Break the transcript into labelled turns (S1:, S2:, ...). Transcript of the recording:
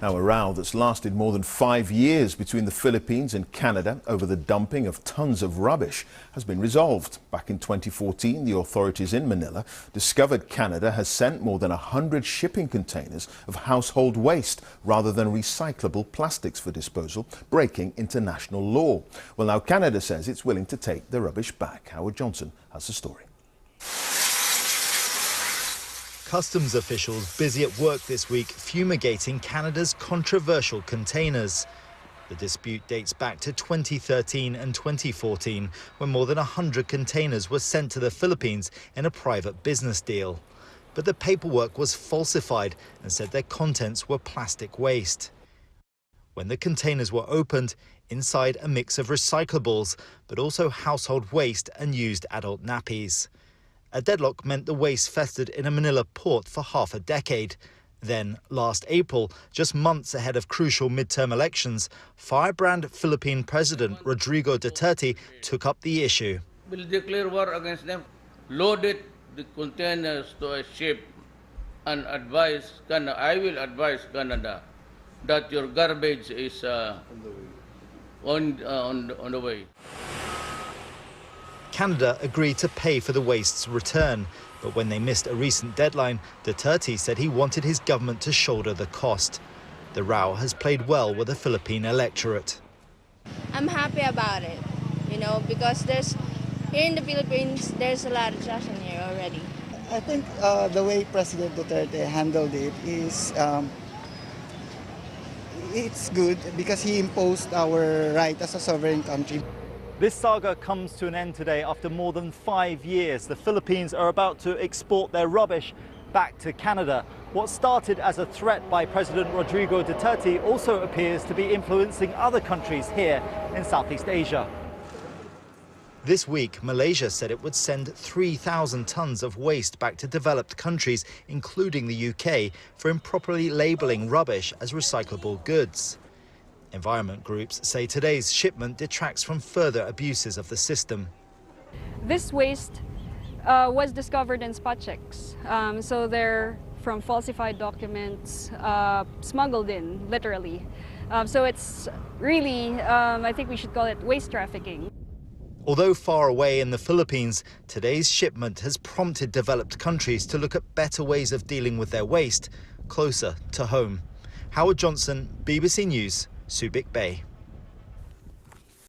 S1: Now, a row that's lasted more than 5 years between the Philippines and Canada over the dumping of tons of rubbish has been resolved. Back in 2014, the authorities in Manila discovered Canada has sent more than 100 shipping containers of household waste rather than recyclable plastics for disposal, breaking international law. Well, now Canada says it's willing to take the rubbish back. Howard Johnson has the story.
S2: Customs officials busy at work this week fumigating Canada's controversial containers. The dispute dates back to 2013 and 2014, when more than 100 containers were sent to the Philippines in a private business deal. But the paperwork was falsified and said their contents were plastic waste. When the containers were opened, inside a mix of recyclables, but also household waste and used adult nappies. A deadlock meant the waste festered in a Manila port for half a decade. Then, last April, just months ahead of crucial midterm elections, firebrand Philippine President Rodrigo Duterte took up the issue.
S3: We'll declare war against them, loaded the containers to a ship, and I will advise Canada that your garbage is on the way.
S2: Canada agreed to pay for the waste's return, but when they missed a recent deadline, Duterte said he wanted his government to shoulder the cost. The row has played well with the Philippine electorate.
S4: I'm happy about it, because here in the Philippines, there's a lot of trash in here already.
S5: I think the way President Duterte handled it is it's good because he imposed our right as a sovereign country.
S6: This saga comes to an end today after more than 5 years. The Philippines are about to export their rubbish back to Canada. What started as a threat by President Rodrigo Duterte also appears to be influencing other countries here in Southeast Asia.
S2: This week, Malaysia said it would send 3,000 tons of waste back to developed countries, including the UK, for improperly labelling rubbish as recyclable goods. Environment groups say today's shipment detracts from further abuses of the system.
S7: This waste was discovered in spot checks, so they're from falsified documents, smuggled in, literally. So it's really, I think we should call it waste trafficking.
S2: Although far away in the Philippines, today's shipment has prompted developed countries to look at better ways of dealing with their waste closer to home. Howard Johnson, BBC News, Subic Bay.